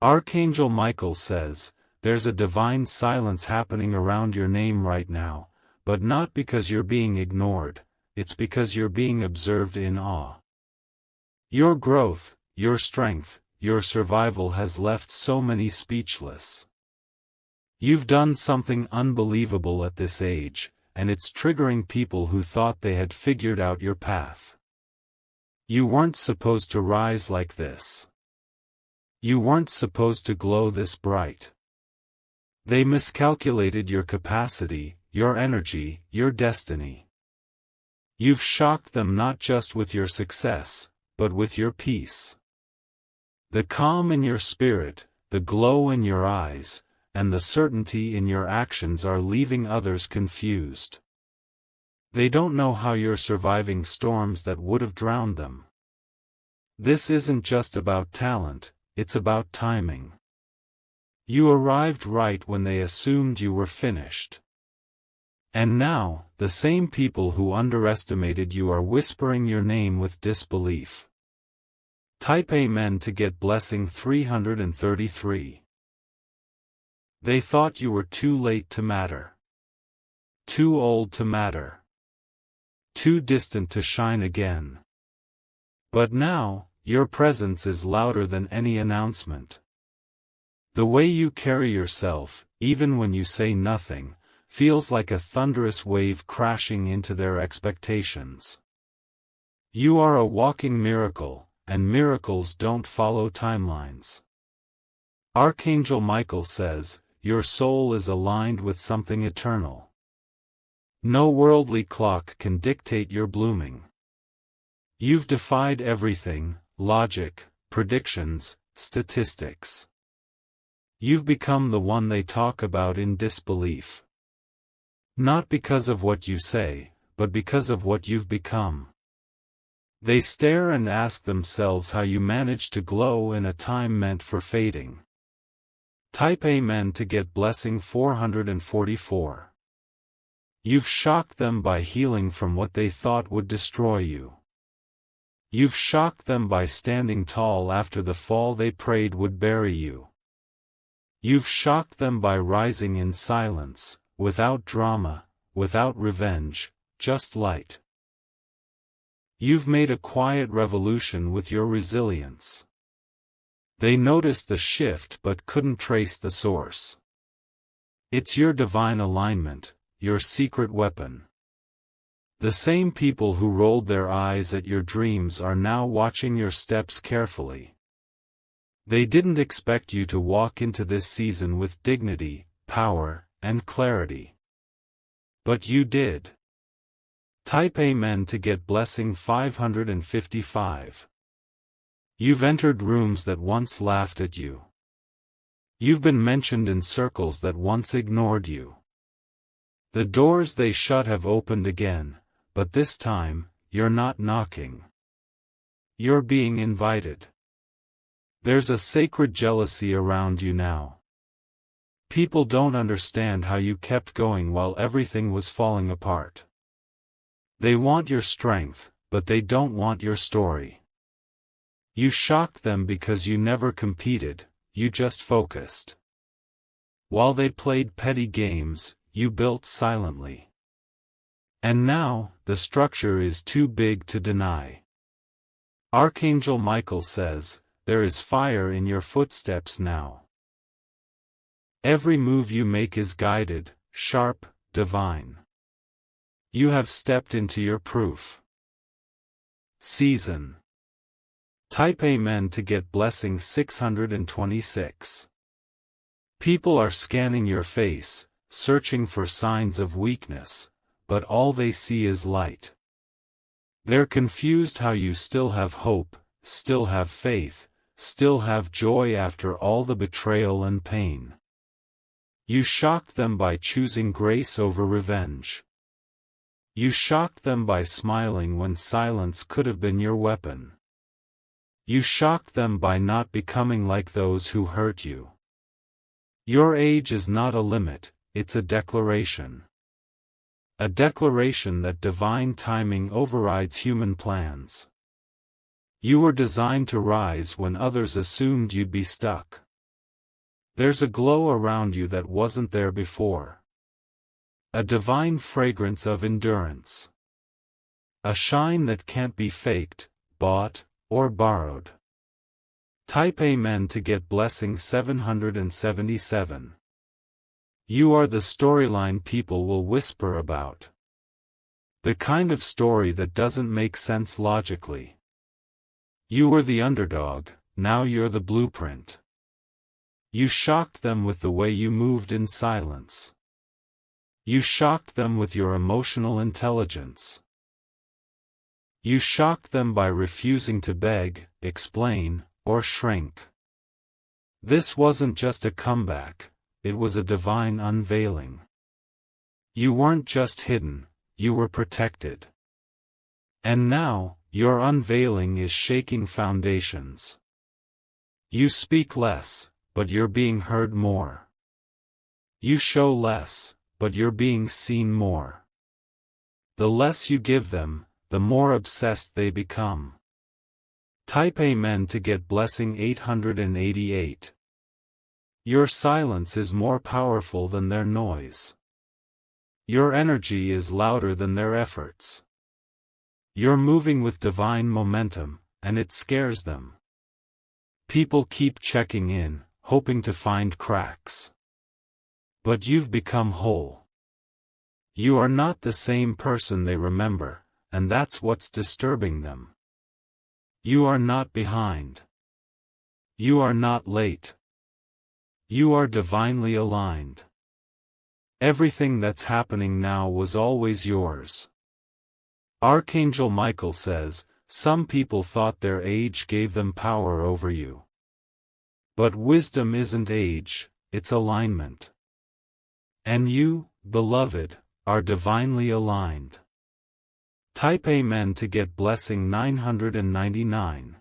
Archangel Michael says, there's a divine silence happening around your name right now, but not because you're being ignored, it's because you're being observed in awe. Your growth, your strength, your survival has left so many speechless. You've done something unbelievable at this age, and it's triggering people who thought they had figured out your path. You weren't supposed to rise like this. You weren't supposed to glow this bright. They miscalculated your capacity, your energy, your destiny. You've shocked them not just with your success, but with your peace. The calm in your spirit, the glow in your eyes, and the certainty in your actions are leaving others confused. They don't know how you're surviving storms that would have drowned them. This isn't just about talent, it's about timing. You arrived right when they assumed you were finished. And now, the same people who underestimated you are whispering your name with disbelief. Type Amen to get blessing 333. They thought you were too late to matter. Too old to matter. Too distant to shine again. But now, your presence is louder than any announcement. The way you carry yourself, even when you say nothing, feels like a thunderous wave crashing into their expectations. You are a walking miracle, and miracles don't follow timelines. Archangel Michael says, your soul is aligned with something eternal. No worldly clock can dictate your blooming. You've defied everything, logic, predictions, statistics. You've become the one they talk about in disbelief. Not because of what you say, but because of what you've become. They stare and ask themselves how you manage to glow in a time meant for fading. Type Amen to get blessing 444. You've shocked them by healing from what they thought would destroy you. You've shocked them by standing tall after the fall they prayed would bury you. You've shocked them by rising in silence, without drama, without revenge, just light. You've made a quiet revolution with your resilience. They noticed the shift but couldn't trace the source. It's your divine alignment, your secret weapon. The same people who rolled their eyes at your dreams are now watching your steps carefully. They didn't expect you to walk into this season with dignity, power, and clarity. But you did. Type Amen to get blessing 555. You've entered rooms that once laughed at you. You've been mentioned in circles that once ignored you. The doors they shut have opened again, but this time, you're not knocking. You're being invited. There's a sacred jealousy around you now. People don't understand how you kept going while everything was falling apart. They want your strength, but they don't want your story. You shocked them because you never competed, you just focused. While they played petty games, you built silently. And now, the structure is too big to deny. Archangel Michael says, there is fire in your footsteps now. Every move you make is guided, sharp, divine. You have stepped into your proof season. Type Amen to get blessing 626. People are scanning your face, searching for signs of weakness, but all they see is light. They're confused how you still have hope, still have faith, still have joy after all the betrayal and pain. You shocked them by choosing grace over revenge. You shocked them by smiling when silence could have been your weapon. You shocked them by not becoming like those who hurt you. Your age is not a limit, it's a declaration. A declaration that divine timing overrides human plans. You were designed to rise when others assumed you'd be stuck. There's a glow around you that wasn't there before. A divine fragrance of endurance. A shine that can't be faked, bought, or borrowed. Type Amen to get blessing 777. You are the storyline people will whisper about. The kind of story that doesn't make sense logically. You were the underdog, now you're the blueprint. You shocked them with the way you moved in silence. You shocked them with your emotional intelligence. You shocked them by refusing to beg, explain, or shrink. This wasn't just a comeback, it was a divine unveiling. You weren't just hidden, you were protected. And now, your unveiling is shaking foundations. You speak less, but you're being heard more. You show less, but you're being seen more. The less you give them, the more obsessed they become. Type Amen to get blessing 888. Your silence is more powerful than their noise. Your energy is louder than their efforts. You're moving with divine momentum, and it scares them. People keep checking in, hoping to find cracks. But you've become whole. You are not the same person they remember, and that's what's disturbing them. You are not behind. You are not late. You are divinely aligned. Everything that's happening now was always yours. Archangel Michael says, some people thought their age gave them power over you. But wisdom isn't age, it's alignment. And you, beloved, are divinely aligned. Type Amen to get blessing 999.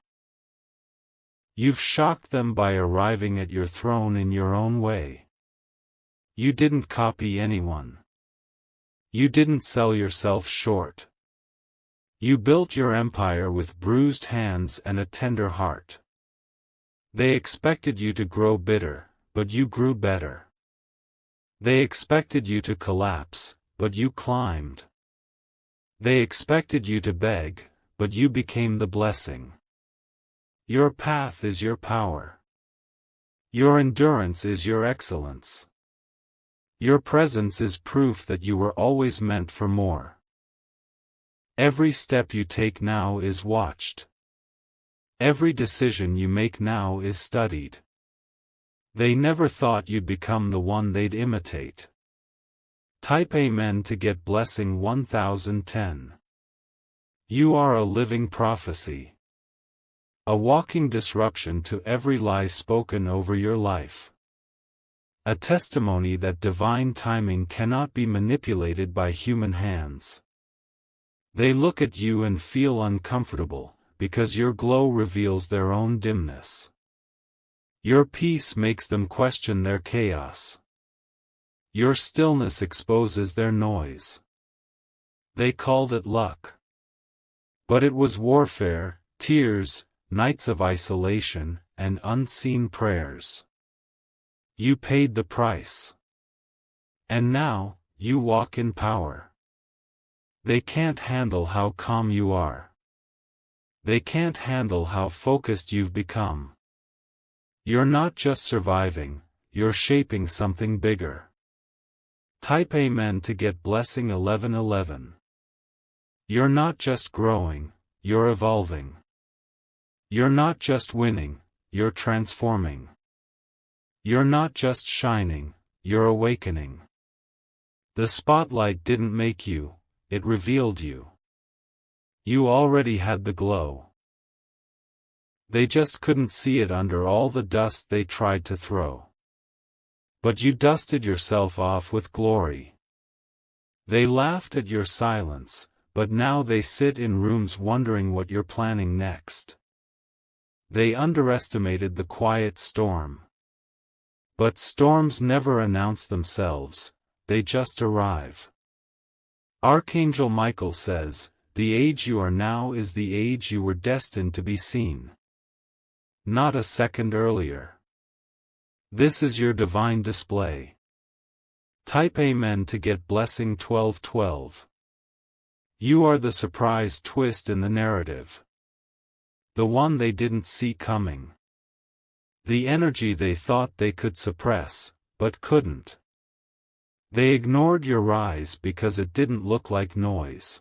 You've shocked them by arriving at your throne in your own way. You didn't copy anyone. You didn't sell yourself short. You built your empire with bruised hands and a tender heart. They expected you to grow bitter, but you grew better. They expected you to collapse, but you climbed. They expected you to beg, but you became the blessing. Your path is your power. Your endurance is your excellence. Your presence is proof that you were always meant for more. Every step you take now is watched. Every decision you make now is studied. They never thought you'd become the one they'd imitate. Type Amen to get blessing 1010. You are a living prophecy. A walking disruption to every lie spoken over your life. A testimony that divine timing cannot be manipulated by human hands. They look at you and feel uncomfortable, because your glow reveals their own dimness. Your peace makes them question their chaos. Your stillness exposes their noise. They called it luck. But it was warfare, tears, nights of isolation, and unseen prayers. You paid the price. And now, you walk in power. They can't handle how calm you are. They can't handle how focused you've become. You're not just surviving, you're shaping something bigger. Type Amen to get blessing 1111. You're not just growing, you're evolving. You're not just winning, you're transforming. You're not just shining, you're awakening. The spotlight didn't make you, it revealed you. You already had the glow. They just couldn't see it under all the dust they tried to throw. But you dusted yourself off with glory. They laughed at your silence, but now they sit in rooms wondering what you're planning next. They underestimated the quiet storm. But storms never announce themselves, they just arrive. Archangel Michael says, the age you are now is the age you were destined to be seen. Not a second earlier. This is your divine display. Type Amen to get blessing 1212. You are the surprise twist in the narrative. The one they didn't see coming. The energy they thought they could suppress, but couldn't. They ignored your rise because it didn't look like noise.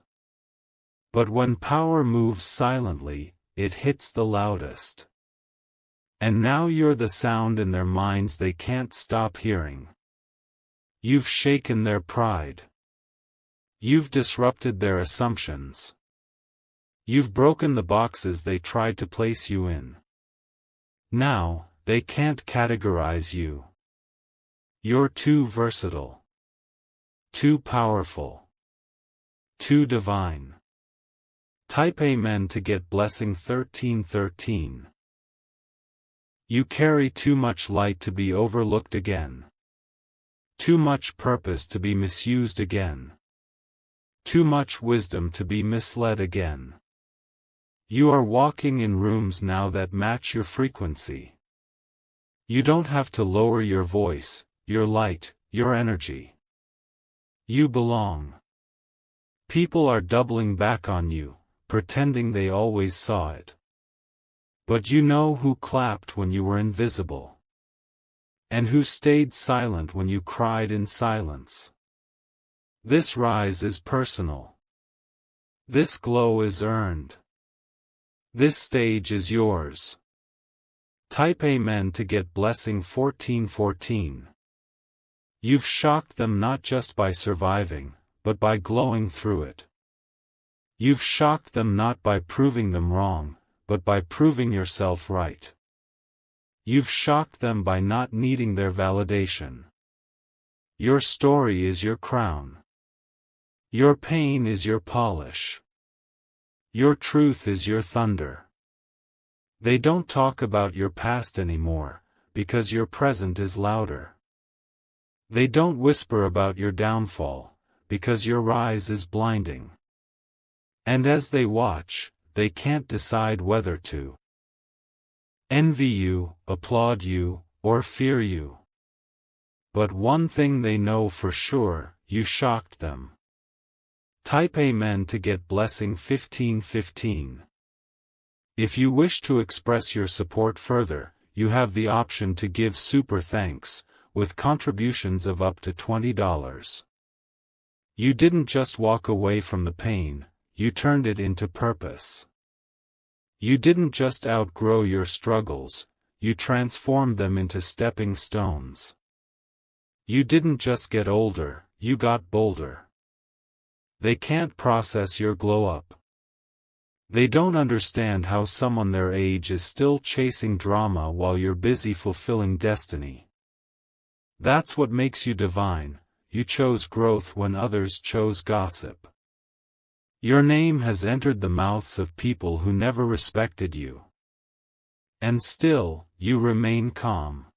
But when power moves silently, it hits the loudest. And now you're the sound in their minds they can't stop hearing. You've shaken their pride. You've disrupted their assumptions. You've broken the boxes they tried to place you in. Now, they can't categorize you. You're too versatile. Too powerful. Too divine. Type Amen to get blessing 1313. You carry too much light to be overlooked again. Too much purpose to be misused again. Too much wisdom to be misled again. You are walking in rooms now that match your frequency. You don't have to lower your voice, your light, your energy. You belong. People are doubling back on you, pretending they always saw it. But you know who clapped when you were invisible. And who stayed silent when you cried in silence. This rise is personal. This glow is earned. This stage is yours. Type Amen to get blessing 1414. You've shocked them not just by surviving, but by glowing through it. You've shocked them not by proving them wrong, but by proving yourself right. You've shocked them by not needing their validation. Your story is your crown. Your pain is your polish. Your truth is your thunder. They don't talk about your past anymore, because your present is louder. They don't whisper about your downfall, because your rise is blinding. And as they watch, they can't decide whether to envy you, applaud you, or fear you. But one thing they know for sure, you shocked them. Type Amen to get blessing 1515. If you wish to express your support further, you have the option to give super thanks, with contributions of up to $20. You didn't just walk away from the pain, you turned it into purpose. You didn't just outgrow your struggles, you transformed them into stepping stones. You didn't just get older, you got bolder. They can't process your glow up. They don't understand how someone their age is still chasing drama while you're busy fulfilling destiny. That's what makes you divine. You chose growth when others chose gossip. Your name has entered the mouths of people who never respected you. And still, you remain calm.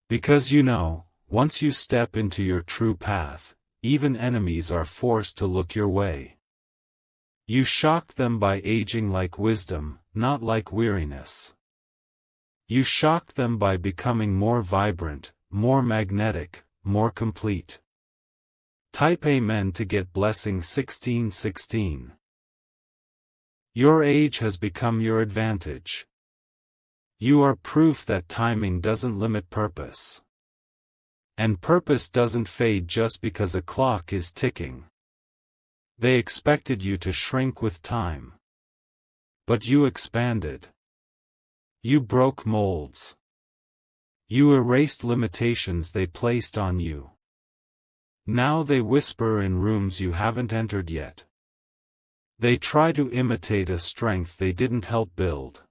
Because you know, once you step into your true path, even enemies are forced to look your way. You shocked them by aging like wisdom, not like weariness. You shocked them by becoming more vibrant, more magnetic, more complete. Type Amen to get blessing 1616. Your age has become your advantage. You are proof that timing doesn't limit purpose. And purpose doesn't fade just because a clock is ticking. They expected you to shrink with time. But you expanded. You broke molds. You erased limitations they placed on you. Now they whisper in rooms you haven't entered yet. They try to imitate a strength they didn't help build.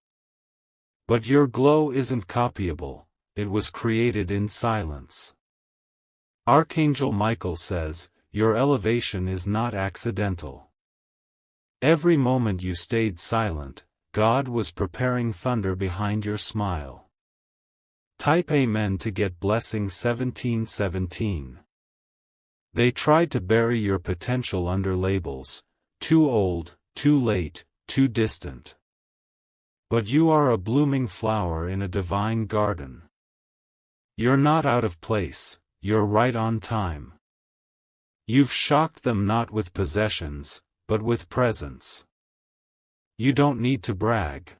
But your glow isn't copyable, it was created in silence. Archangel Michael says, your elevation is not accidental. Every moment you stayed silent, God was preparing thunder behind your smile. Type Amen to get blessing 1717. They tried to bury your potential under labels, too old, too late, too distant. But you are a blooming flower in a divine garden. You're not out of place, you're right on time. You've shocked them not with possessions, but with presence. You don't need to brag.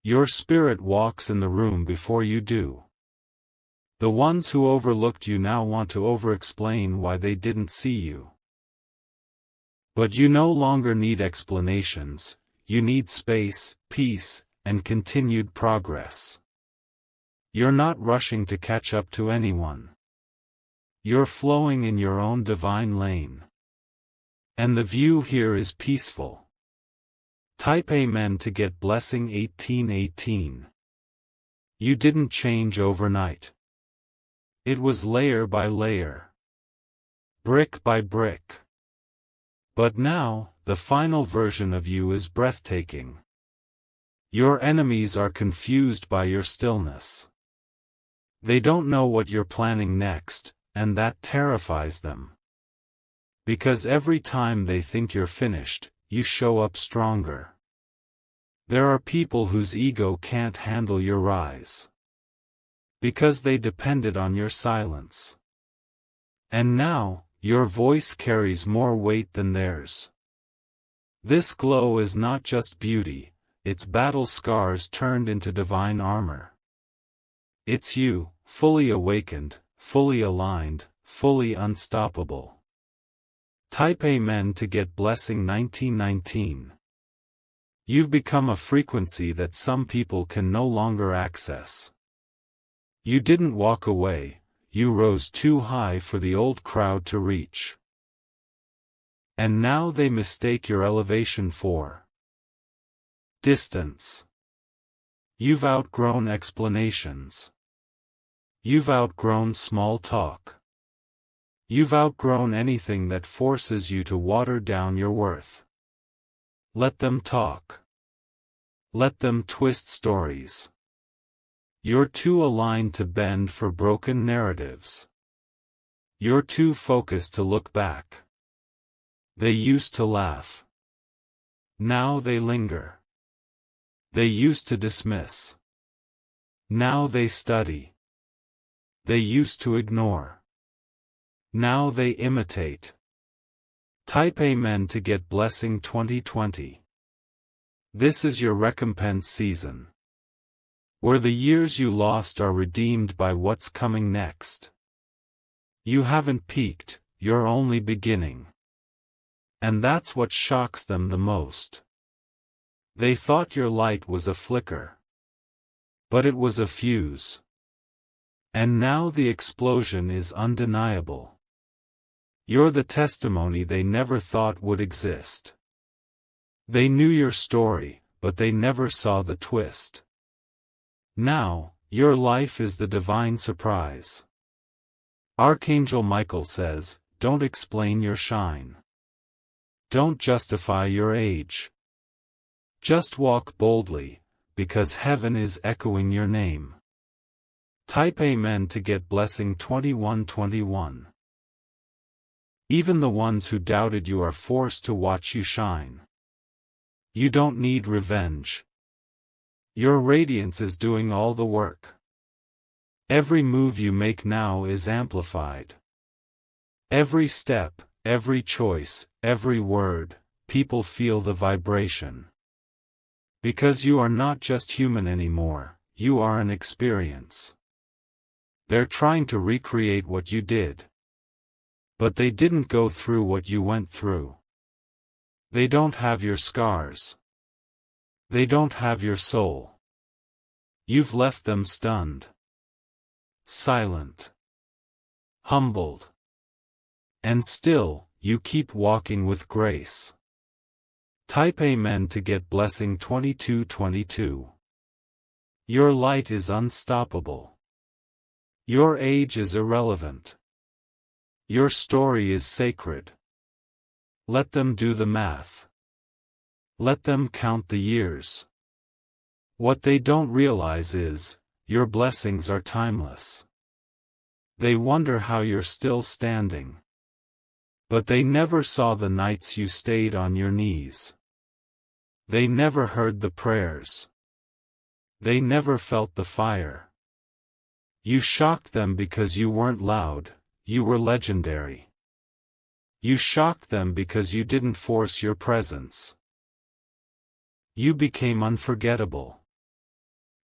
Your spirit walks in the room before you do. The ones who overlooked you now want to over-explain why they didn't see you. But you no longer need explanations, you need space, peace, and continued progress. You're not rushing to catch up to anyone. You're flowing in your own divine lane. And the view here is peaceful. Type Amen to get blessing 1818. You didn't change overnight. It was layer by layer. Brick by brick. But now, the final version of you is breathtaking. Your enemies are confused by your stillness. They don't know what you're planning next, and that terrifies them. Because every time they think you're finished, you show up stronger. There are people whose ego can't handle your rise. Because they depended on your silence. And now, your voice carries more weight than theirs. This glow is not just beauty, it's battle scars turned into divine armor. It's you, fully awakened, fully aligned, fully unstoppable. Type Amen to get blessing 1919. You've become a frequency that some people can no longer access. You didn't walk away, you rose too high for the old crowd to reach. And now they mistake your elevation for distance. You've outgrown explanations. You've outgrown small talk. You've outgrown anything that forces you to water down your worth. Let them talk. Let them twist stories. You're too aligned to bend for broken narratives. You're too focused to look back. They used to laugh. Now they linger. They used to dismiss. Now they study. They used to ignore. Now they imitate. Type Amen to get blessing 2020. This is your recompense season. Where the years you lost are redeemed by what's coming next. You haven't peaked, you're only beginning. And that's what shocks them the most. They thought your light was a flicker. But it was a fuse. And now the explosion is undeniable. You're the testimony they never thought would exist. They knew your story, but they never saw the twist. Now, your life is the divine surprise. Archangel Michael says, don't explain your shine. Don't justify your age. Just walk boldly, because heaven is echoing your name. Type Amen to get blessing 2121. Even the ones who doubted you are forced to watch you shine. You don't need revenge. Your radiance is doing all the work. Every move you make now is amplified. Every step, every choice, every word, people feel the vibration. Because you are not just human anymore, you are an experience. They're trying to recreate what you did. But they didn't go through what you went through. They don't have your scars. They don't have your soul. You've left them stunned. Silent. Humbled. And still, you keep walking with grace. Type Amen to get blessing 2222. Your light is unstoppable. Your age is irrelevant. Your story is sacred. Let them do the math. Let them count the years. What they don't realize is, your blessings are timeless. They wonder how you're still standing. But they never saw the nights you stayed on your knees. They never heard the prayers. They never felt the fire. You shocked them because you weren't loud, you were legendary. You shocked them because you didn't force your presence. You became unforgettable.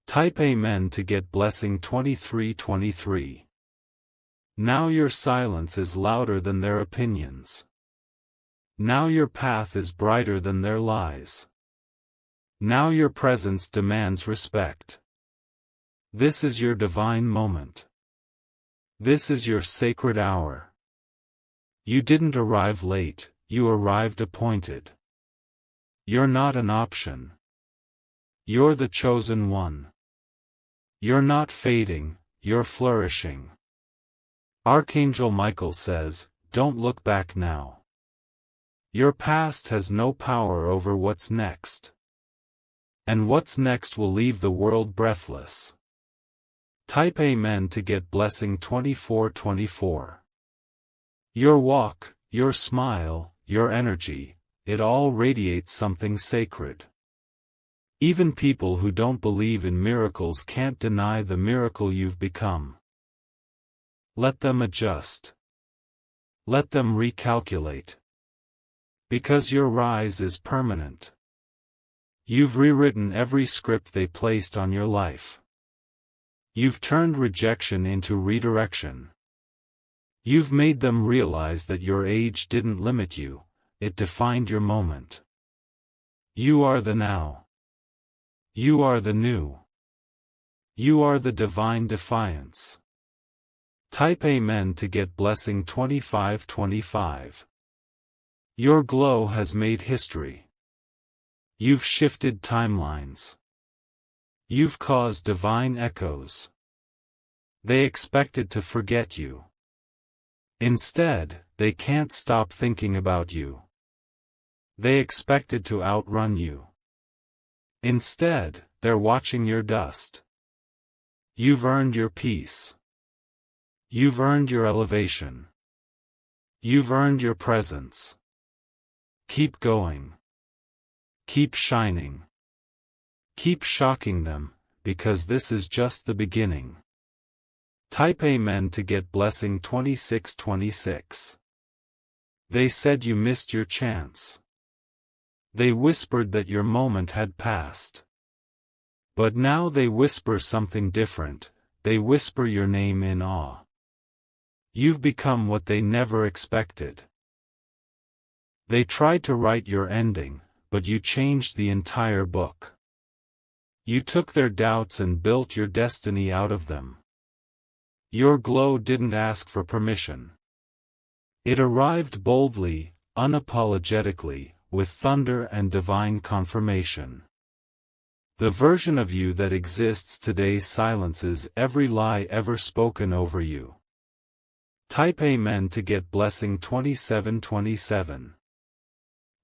Type Amen to get blessing 2323. Now your silence is louder than their opinions. Now your path is brighter than their lies. Now your presence demands respect. This is your divine moment. This is your sacred hour. You didn't arrive late, you arrived appointed. You're not an option. You're the chosen one. You're not fading, you're flourishing. Archangel Michael says, don't look back now. Your past has no power over what's next. And what's next will leave the world breathless. Type Amen to get blessing 2424. Your walk, your smile, your energy, it all radiates something sacred. Even people who don't believe in miracles can't deny the miracle you've become. Let them adjust. Let them recalculate. Because your rise is permanent. You've rewritten every script they placed on your life. You've turned rejection into redirection. You've made them realize that your age didn't limit you, it defined your moment. You are the now. You are the new. You are the divine defiance. Type Amen to get blessing 2525. Your glow has made history. You've shifted timelines. You've caused divine echoes. They expected to forget you. Instead, they can't stop thinking about you. They expected to outrun you. Instead, they're watching your dust. You've earned your peace. You've earned your elevation. You've earned your presence. Keep going. Keep shining. Keep shocking them, because this is just the beginning. Type Amen to get blessing 2626. They said you missed your chance. They whispered that your moment had passed. But now they whisper something different, they whisper your name in awe. You've become what they never expected. They tried to write your ending, but you changed the entire book. You took their doubts and built your destiny out of them. Your glow didn't ask for permission. It arrived boldly, unapologetically, with thunder and divine confirmation. The version of you that exists today silences every lie ever spoken over you. Type Amen to get blessing 2727.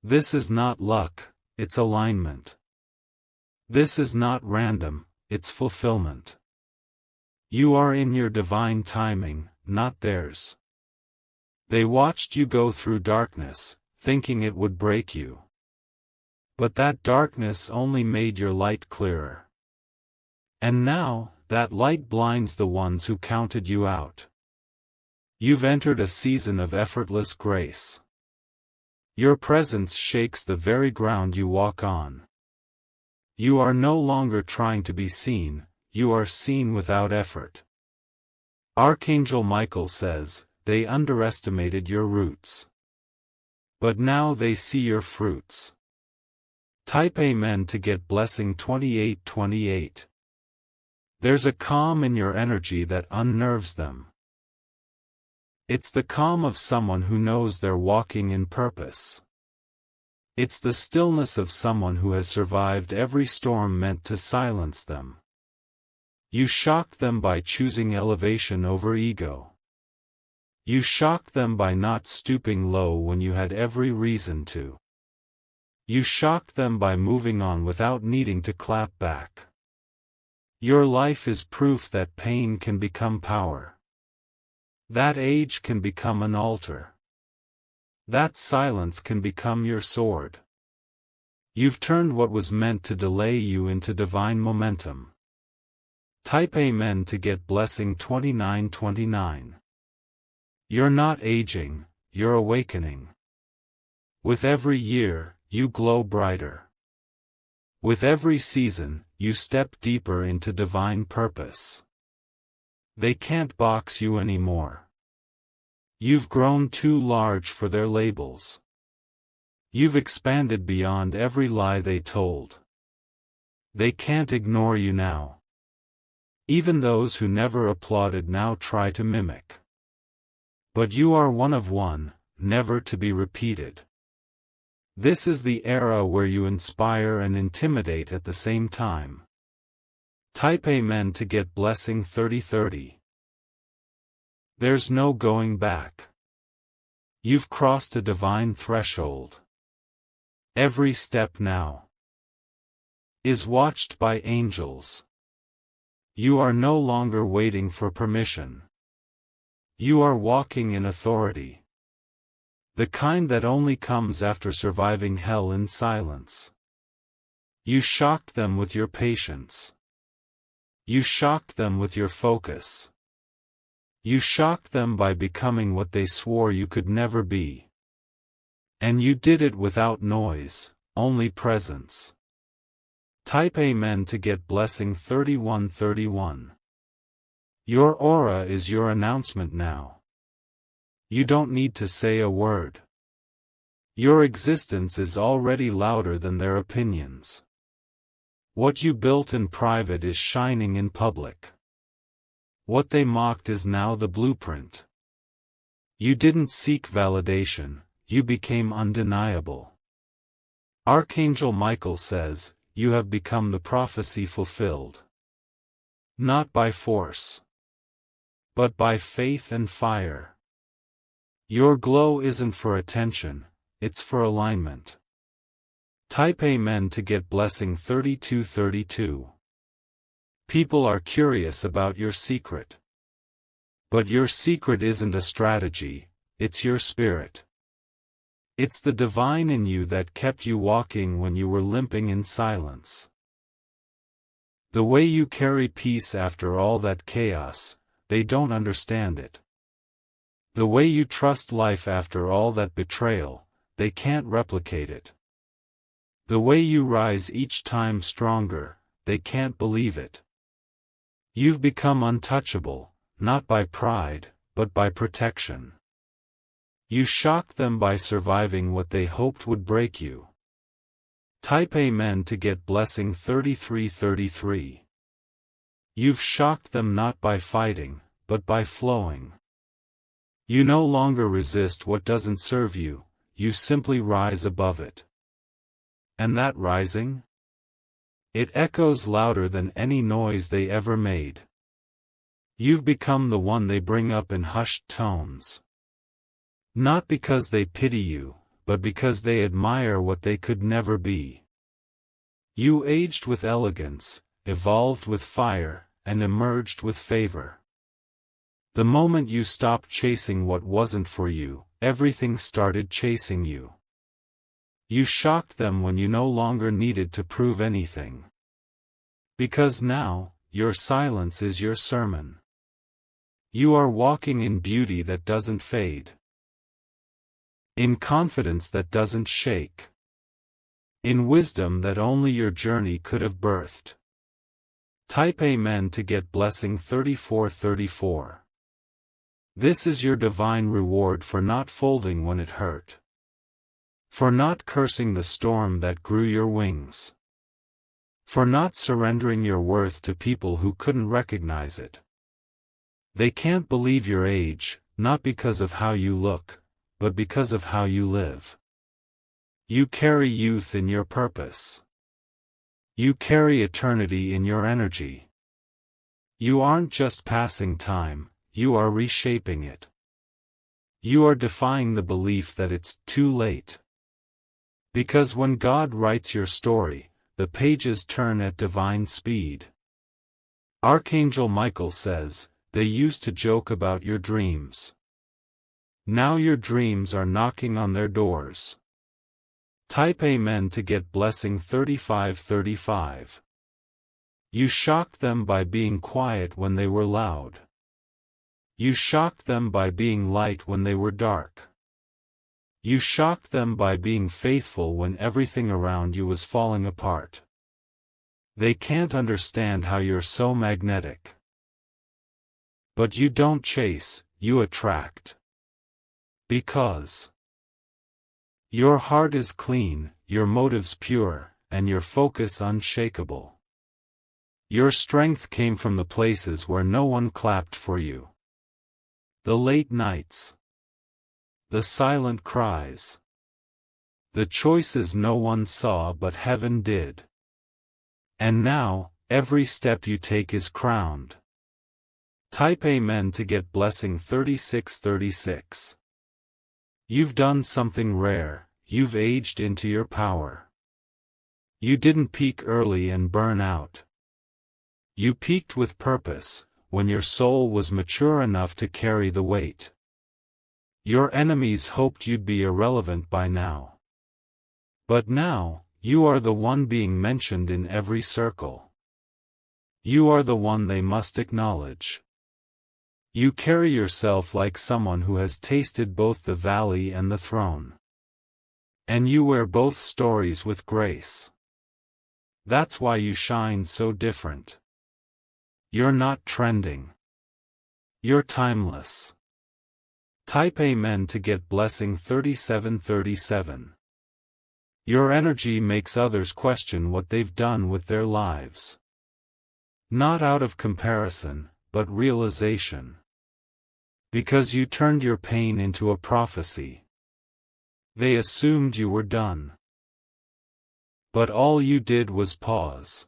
This is not luck, it's alignment. This is not random, it's fulfillment. You are in your divine timing, not theirs. They watched you go through darkness, thinking it would break you. But that darkness only made your light clearer. And now, that light blinds the ones who counted you out. You've entered a season of effortless grace. Your presence shakes the very ground you walk on. You are no longer trying to be seen, you are seen without effort. Archangel Michael says, they underestimated your roots. But now they see your fruits. Type Amen to get blessing 2828. There's a calm in your energy that unnerves them. It's the calm of someone who knows they're walking in purpose. It's the stillness of someone who has survived every storm meant to silence them. You shocked them by choosing elevation over ego. You shocked them by not stooping low when you had every reason to. You shocked them by moving on without needing to clap back. Your life is proof that pain can become power. That age can become an altar. That silence can become your sword. You've turned what was meant to delay you into divine momentum. Type Amen to get blessing 2929. You're not aging, you're awakening. With every year, you glow brighter. With every season, you step deeper into divine purpose. They can't box you anymore. You've grown too large for their labels. You've expanded beyond every lie they told. They can't ignore you now. Even those who never applauded now try to mimic. But you are one of one, never to be repeated. This is the era where you inspire and intimidate at the same time. Type Amen to get blessing 3030. There's no going back. You've crossed a divine threshold. Every step now is watched by angels. You are no longer waiting for permission. You are walking in authority. The kind that only comes after surviving hell in silence. You shocked them with your patience. You shocked them with your focus. You shocked them by becoming what they swore you could never be. And you did it without noise, only presence. Type Amen to get blessing 3131. Your aura is your announcement now. You don't need to say a word. Your existence is already louder than their opinions. What you built in private is shining in public. What they mocked is now the blueprint. You didn't seek validation, you became undeniable. Archangel Michael says, you have become the prophecy fulfilled. Not by force, but by faith and fire. Your glow isn't for attention, it's for alignment. Type Amen to get blessing 3232. People are curious about your secret. But your secret isn't a strategy, it's your spirit. It's the divine in you that kept you walking when you were limping in silence. The way you carry peace after all that chaos, they don't understand it. The way you trust life after all that betrayal, they can't replicate it. The way you rise each time stronger, they can't believe it. You've become untouchable, not by pride, but by protection. You shocked them by surviving what they hoped would break you. Type Amen to get blessing 3333. You've shocked them not by fighting, but by flowing. You no longer resist what doesn't serve you, you simply rise above it. And that rising? It echoes louder than any noise they ever made. You've become the one they bring up in hushed tones. Not because they pity you, but because they admire what they could never be. You aged with elegance, evolved with fire, and emerged with favor. The moment you stopped chasing what wasn't for you, everything started chasing you. You shocked them when you no longer needed to prove anything. Because now, your silence is your sermon. You are walking in beauty that doesn't fade. In confidence that doesn't shake. In wisdom that only your journey could have birthed. Type Amen to get blessing 3434. This is your divine reward for not folding when it hurt. For not cursing the storm that grew your wings. For not surrendering your worth to people who couldn't recognize it. They can't believe your age, not because of how you look, but because of how you live. You carry youth in your purpose. You carry eternity in your energy. You aren't just passing time, you are reshaping it. You are defying the belief that it's too late. Because when God writes your story, the pages turn at divine speed. Archangel Michael says, they used to joke about your dreams. Now your dreams are knocking on their doors. Type Amen to get blessing 3535. You shocked them by being quiet when they were loud. You shocked them by being light when they were dark. You shocked them by being faithful when everything around you was falling apart. They can't understand how you're so magnetic. But you don't chase, you attract. Because your heart is clean, your motives pure, and your focus unshakable. Your strength came from the places where no one clapped for you. The late nights. The silent cries. The choices no one saw but heaven did. And now, every step you take is crowned. Type Amen to get blessing 3636. You've done something rare, you've aged into your power. You didn't peak early and burn out. You peaked with purpose, when your soul was mature enough to carry the weight. Your enemies hoped you'd be irrelevant by now. But now, you are the one being mentioned in every circle. You are the one they must acknowledge. You carry yourself like someone who has tasted both the valley and the throne. And you wear both stories with grace. That's why you shine so different. You're not trending. You're timeless. Type Amen to get blessing 3737. Your energy makes others question what they've done with their lives. Not out of comparison, but realization. Because you turned your pain into a prophecy. They assumed you were done. But all you did was pause.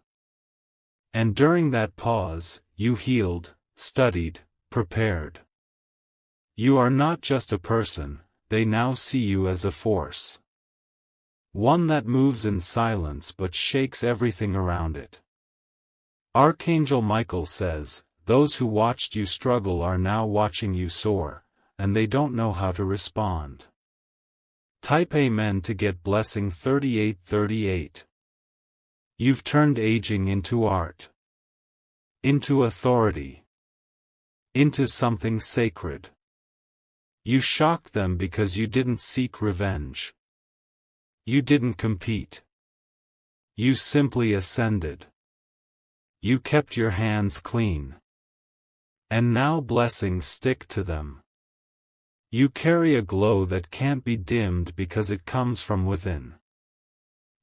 And during that pause, you healed, studied, prepared. You are not just a person, they now see you as a force. One that moves in silence but shakes everything around it. Archangel Michael says, those who watched you struggle are now watching you soar, and they don't know how to respond. Type Amen to get blessing 3838. You've turned aging into art. Into authority. Into something sacred. You shocked them because you didn't seek revenge. You didn't compete. You simply ascended. You kept your hands clean. And now blessings stick to them. You carry a glow that can't be dimmed because it comes from within.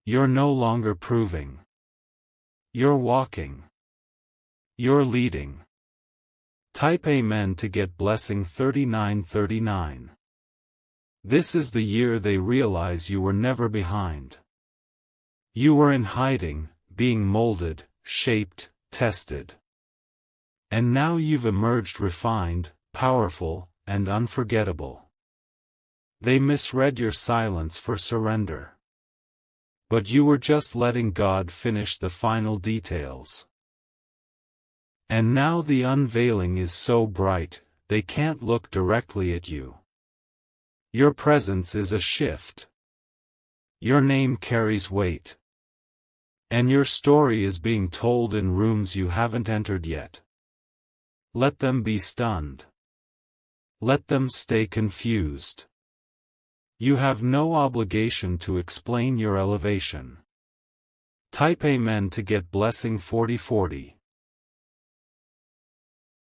You're no longer proving. You're walking. You're leading. Type Amen to get blessing 3939. This is the year they realize you were never behind. You were in hiding, being molded, shaped, tested. And now you've emerged refined, powerful, and unforgettable. They misread your silence for surrender. But you were just letting God finish the final details. And now the unveiling is so bright, they can't look directly at you. Your presence is a shift. Your name carries weight. And your story is being told in rooms you haven't entered yet. Let them be stunned. Let them stay confused. You have no obligation to explain your elevation. Type Amen to get blessing 4040.